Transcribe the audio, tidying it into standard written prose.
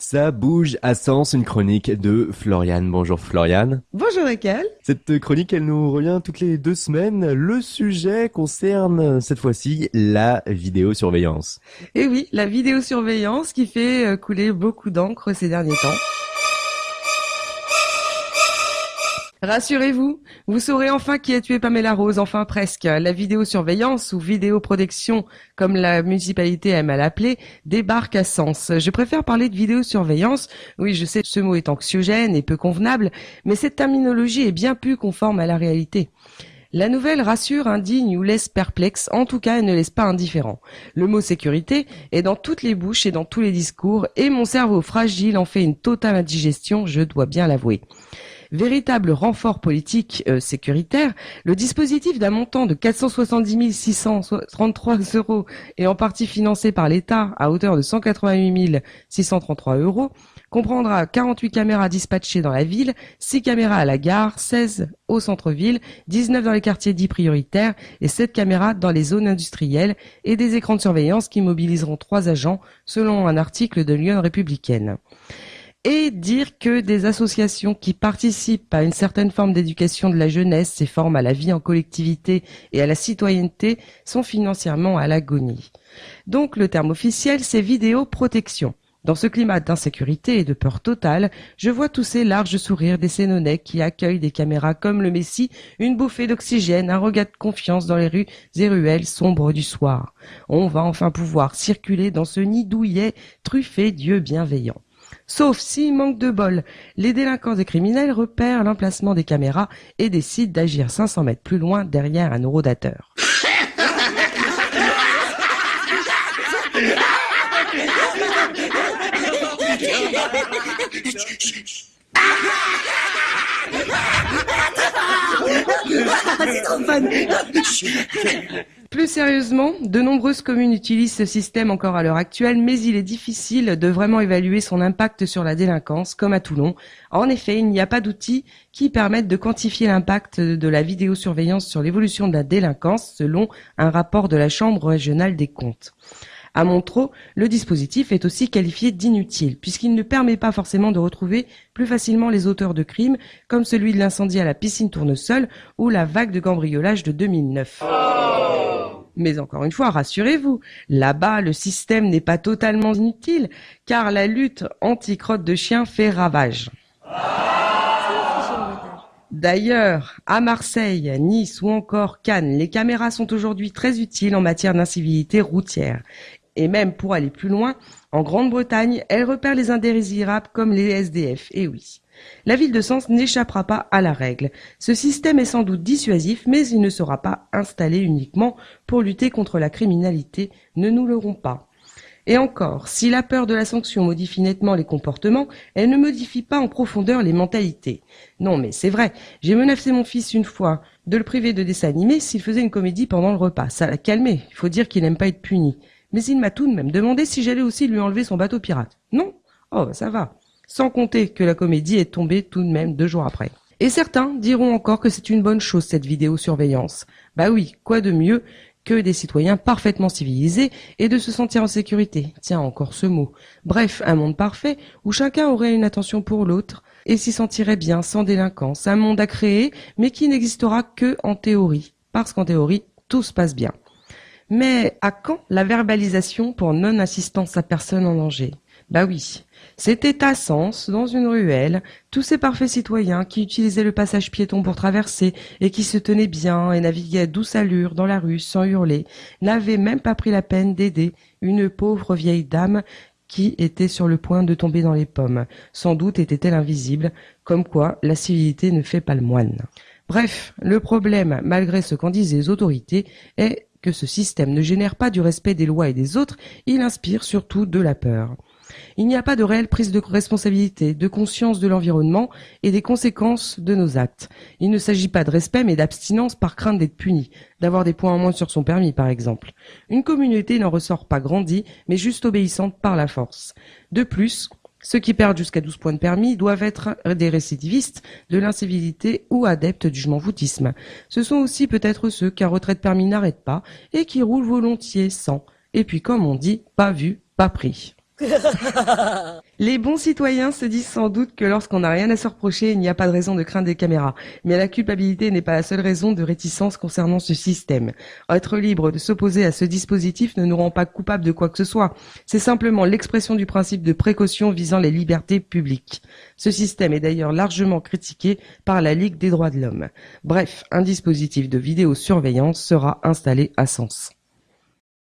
Ça bouge à Sens, une chronique de Floriane. Bonjour Floriane. Bonjour Ekel. Cette chronique, elle nous revient toutes les 2 semaines. Le sujet concerne cette fois-ci la vidéosurveillance. Et oui, la vidéosurveillance qui fait couler beaucoup d'encre ces derniers temps. Rassurez-vous, vous saurez enfin qui a tué Pamela Rose, enfin presque. La vidéosurveillance ou vidéoprotection, comme la municipalité aime à l'appeler, débarque à Sens. Je préfère parler de vidéosurveillance. Oui, je sais, ce mot est anxiogène et peu convenable, mais cette terminologie est bien plus conforme à la réalité. La nouvelle rassure, indigne ou laisse perplexe, en tout cas elle ne laisse pas indifférent. Le mot sécurité est dans toutes les bouches et dans tous les discours, et mon cerveau fragile en fait une totale indigestion, je dois bien l'avouer. Véritable renfort politique sécuritaire, le dispositif d'un montant de 470 633 € et en partie financé par l'État à hauteur de 188 633 € comprendra 48 caméras dispatchées dans la ville, 6 caméras à la gare, 16 au centre-ville, 19 dans les quartiers dits prioritaires et 7 caméras dans les zones industrielles et des écrans de surveillance qui mobiliseront 3 agents selon un article de l'Union républicaine. Et dire que des associations qui participent à une certaine forme d'éducation de la jeunesse et forment à la vie en collectivité et à la citoyenneté sont financièrement à l'agonie. Donc le terme officiel, c'est vidéoprotection. Dans ce climat d'insécurité et de peur totale, je vois tous ces larges sourires des Sénonais qui accueillent des caméras comme le Messie, une bouffée d'oxygène, un regard de confiance dans les rues et ruelles sombres du soir. On va enfin pouvoir circuler dans ce nid douillet truffé d'yeux bienveillants. Sauf si, manque de bol, les délinquants et criminels repèrent l'emplacement des caméras et décident d'agir 500 mètres plus loin derrière un horodateur. C'est trop fun. Plus sérieusement, de nombreuses communes utilisent ce système encore à l'heure actuelle, mais il est difficile de vraiment évaluer son impact sur la délinquance, comme à Toulon. En effet, il n'y a pas d'outils qui permettent de quantifier l'impact de la vidéosurveillance sur l'évolution de la délinquance, selon un rapport de la Chambre régionale des comptes. À Montreux, le dispositif est aussi qualifié d'inutile, puisqu'il ne permet pas forcément de retrouver plus facilement les auteurs de crimes, comme celui de l'incendie à la piscine Tournesol ou la vague de cambriolage de 2009. Mais encore une fois, rassurez-vous, là-bas, le système n'est pas totalement inutile, car la lutte anti-crotte de chien fait ravage. D'ailleurs, à Marseille, Nice ou encore Cannes, les caméras sont aujourd'hui très utiles en matière d'incivilité routière. Et même pour aller plus loin, en Grande-Bretagne, elles repèrent les indésirables comme les SDF. Et oui, la ville de Sens n'échappera pas à la règle. Ce système est sans doute dissuasif, mais il ne sera pas installé uniquement pour lutter contre la criminalité. Ne nous leurrons pas. Et encore, si la peur de la sanction modifie nettement les comportements, elle ne modifie pas en profondeur les mentalités. Non, mais c'est vrai, j'ai menacé mon fils une fois de le priver de dessin animé s'il faisait une comédie pendant le repas. Ça l'a calmé, il faut dire qu'il n'aime pas être puni. Mais il m'a tout de même demandé si j'allais aussi lui enlever son bateau pirate. Non ? Oh, ça va. Sans compter que la comédie est tombée tout de même 2 jours après. Et certains diront encore que c'est une bonne chose cette vidéosurveillance. Bah oui, quoi de mieux que des citoyens parfaitement civilisés et de se sentir en sécurité. Tiens, encore ce mot. Bref, un monde parfait où chacun aurait une attention pour l'autre et s'y sentirait bien sans délinquance. Un monde à créer, mais qui n'existera que en théorie. Parce qu'en théorie, tout se passe bien. Mais à quand la verbalisation pour non-assistance à personne en danger ? Bah oui, c'était à Sens, dans une ruelle, tous ces parfaits citoyens qui utilisaient le passage piéton pour traverser et qui se tenaient bien et naviguaient à douce allure dans la rue sans hurler, n'avaient même pas pris la peine d'aider une pauvre vieille dame qui était sur le point de tomber dans les pommes. Sans doute était-elle invisible, comme quoi la civilité ne fait pas le moine. Bref, le problème, malgré ce qu'en disent les autorités, est que ce système ne génère pas du respect des lois et des autres, il inspire surtout de la peur. Il n'y a pas de réelle prise de responsabilité, de conscience de l'environnement et des conséquences de nos actes. Il ne s'agit pas de respect mais d'abstinence par crainte d'être puni, d'avoir des points en moins sur son permis par exemple. Une communauté n'en ressort pas grandie mais juste obéissante par la force. De plus, ceux qui perdent jusqu'à 12 points de permis doivent être des récidivistes de l'incivilité ou adeptes du je m'en foutisme. Ce sont aussi peut-être ceux qu'un retrait de permis n'arrête pas et qui roulent volontiers sans. Et puis comme on dit, pas vu, pas pris. Les bons citoyens se disent sans doute que lorsqu'on n'a rien à se reprocher, il n'y a pas de raison de craindre des caméras. Mais la culpabilité n'est pas la seule raison de réticence concernant ce système. Être libre de s'opposer à ce dispositif ne nous rend pas coupables de quoi que ce soit. C'est simplement l'expression du principe de précaution visant les libertés publiques. Ce système est d'ailleurs largement critiqué par la Ligue des droits de l'homme. Bref, un dispositif de vidéosurveillance sera installé à Sens.